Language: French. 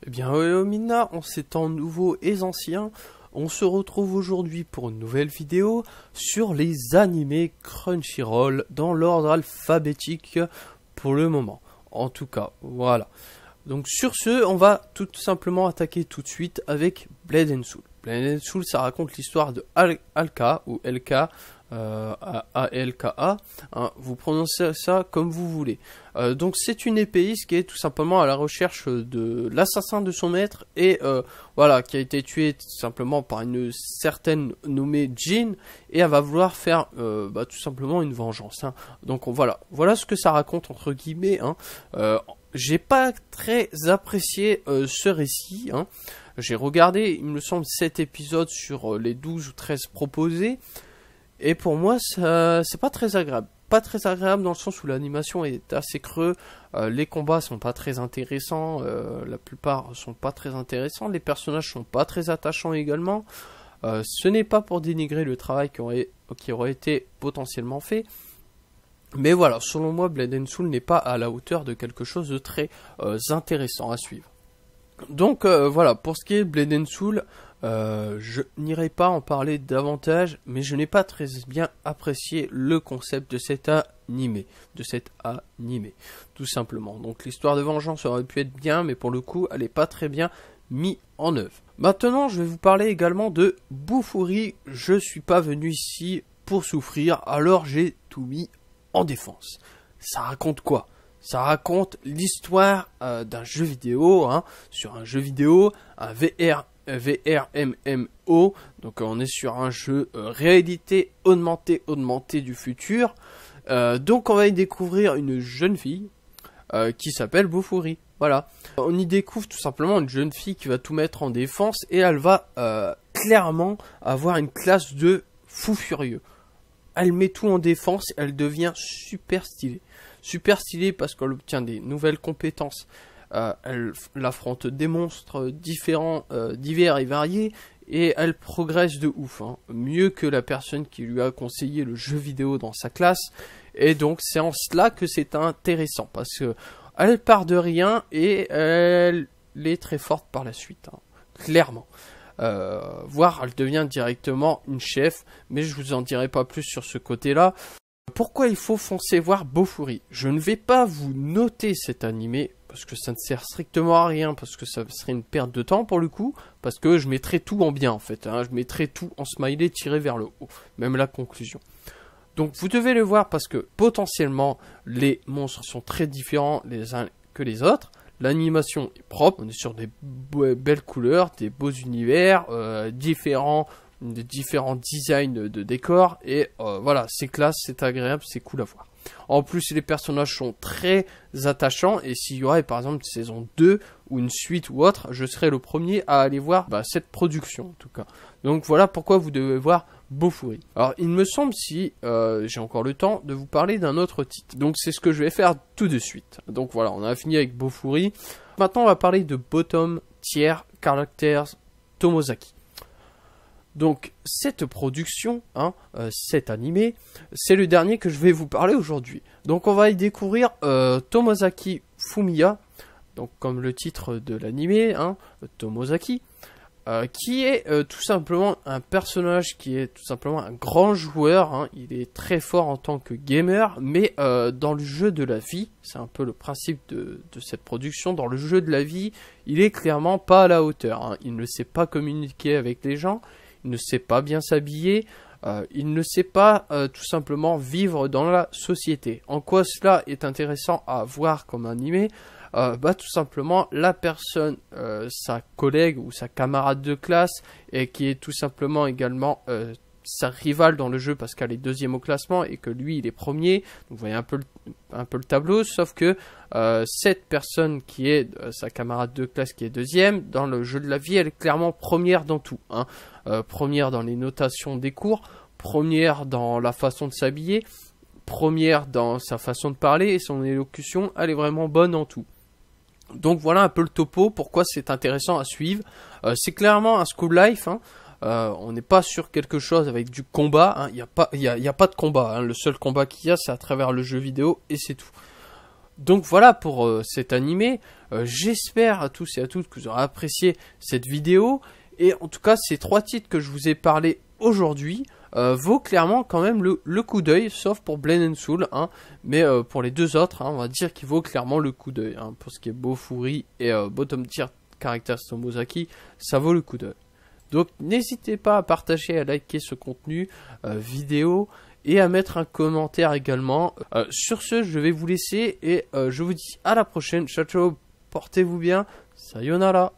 Eh bien, Mina, en ces temps nouveaux et anciens, on se retrouve aujourd'hui pour une nouvelle vidéo sur les animés Crunchyroll dans l'ordre alphabétique pour le moment. En tout cas, voilà. Donc sur ce, on va tout simplement attaquer tout de suite avec Blade and Soul. Blade and Soul, ça raconte l'histoire de Alka, ou LK, A-L-K-A, hein, vous prononcez ça comme vous voulez. Donc c'est une épéiste qui est tout simplement à la recherche de l'assassin de son maître et voilà, qui a été tué tout simplement par une certaine nommée Jean, et elle va vouloir faire tout simplement une vengeance. Hein. Donc voilà ce que ça raconte entre guillemets. Hein. J'ai pas très apprécié ce récit. Hein. J'ai regardé, il me semble, 7 épisodes sur les 12 ou 13 proposés. Et pour moi, c'est pas très agréable. Pas très agréable dans le sens où l'animation est assez creux. Les combats sont pas très intéressants. La plupart sont pas très intéressants. Les personnages sont pas très attachants également. Ce n'est pas pour dénigrer le travail qui aurait été potentiellement fait. Mais voilà, selon moi, Blade and Soul n'est pas à la hauteur de quelque chose de très intéressant à suivre. Donc voilà, pour ce qui est de Blade and Soul, je n'irai pas en parler davantage, mais je n'ai pas très bien apprécié le concept de cet animé, tout simplement. Donc l'histoire de vengeance aurait pu être bien, mais pour le coup, elle n'est pas très bien mise en œuvre. Maintenant, je vais vous parler également de Bofuri. Je suis pas venu ici pour souffrir, alors j'ai tout mis en défense. Ça raconte quoi ? Ça raconte l'histoire d'un jeu vidéo, hein, sur un jeu vidéo, un VRMMO, donc on est sur un jeu réalité augmentée du futur. Donc on va y découvrir une jeune fille qui s'appelle Bofuri. Voilà, on y découvre tout simplement une jeune fille qui va tout mettre en défense et elle va clairement avoir une classe de fou furieux. Elle met tout en défense, elle devient super stylée. Super stylée parce qu'elle obtient des nouvelles compétences. Elle affronte des monstres différents, divers et variés, et elle progresse de ouf. Hein. Mieux que la personne qui lui a conseillé le jeu vidéo dans sa classe. Et donc c'est en cela que c'est intéressant, parce que elle part de rien et elle est très forte par la suite. Hein. Clairement. Voire elle devient directement une chef, mais je vous en dirai pas plus sur ce côté-là. Pourquoi il faut foncer voir Bofuri ? Je ne vais pas vous noter cet animé, parce que ça ne sert strictement à rien, parce que ça serait une perte de temps pour le coup, parce que je mettrai tout en bien en fait, hein, je mettrai tout en smiley tiré vers le haut, même la conclusion. Donc vous devez le voir parce que potentiellement les monstres sont très différents les uns que les autres. L'animation est propre, on est sur des belles couleurs, des beaux univers, différents designs de décors, et voilà, c'est classe, c'est agréable, c'est cool à voir. En plus, les personnages sont très attachants, et s'il y aurait par exemple une saison 2 ou une suite ou autre, je serais le premier à aller voir cette production en tout cas. Donc voilà pourquoi vous devez voir Bofuri. Alors il me semble, si j'ai encore le temps, de vous parler d'un autre titre. Donc c'est ce que je vais faire tout de suite. Donc voilà, on a fini avec Bofuri. Maintenant on va parler de Bottom Tier Characters Tomozaki. Donc cette production, hein, cet animé, c'est le dernier que je vais vous parler aujourd'hui. Donc on va y découvrir Tomozaki Fumiya, donc comme le titre de l'animé, hein, Tomozaki, qui est tout simplement un personnage qui est tout simplement un grand joueur. Hein. Il est très fort en tant que gamer, mais dans le jeu de la vie, c'est un peu le principe de cette production, dans le jeu de la vie, il est clairement pas à la hauteur. Hein. Il ne sait pas communiquer avec les gens, il ne sait pas bien s'habiller, il ne sait pas tout simplement vivre dans la société. En quoi cela est intéressant à voir comme animé ? Tout simplement la personne, sa collègue ou sa camarade de classe, et qui est tout simplement également sa rivale dans le jeu parce qu'elle est deuxième au classement et que lui il est premier. Donc vous voyez un peu le tableau, sauf que cette personne qui est sa camarade de classe qui est deuxième, dans le jeu de la vie elle est clairement première dans tout. Hein. Première dans les notations des cours, première dans la façon de s'habiller, première dans sa façon de parler et son élocution, elle est vraiment bonne en tout. Donc voilà un peu le topo, pourquoi c'est intéressant à suivre. C'est clairement un school life, hein. On n'est pas sur quelque chose avec du combat, hein. Il n'y a pas de combat, hein. Le seul combat qu'il y a c'est à travers le jeu vidéo et c'est tout. Donc voilà pour cet animé. J'espère à tous et à toutes que vous aurez apprécié cette vidéo. Et en tout cas, ces 3 titres que je vous ai parlé aujourd'hui vaut clairement quand même le coup d'œil, sauf pour Blade and Soul, hein, mais pour les 2 autres, hein, on va dire qu'il vaut clairement le coup d'œil. Hein, pour ce qui est Bofuri et Bottom Tier Characters Tomozaki, ça vaut le coup d'œil. Donc n'hésitez pas à partager, à liker ce contenu vidéo et à mettre un commentaire également. Sur ce, je vais vous laisser et je vous dis à la prochaine. Ciao ciao, portez-vous bien, sayonara.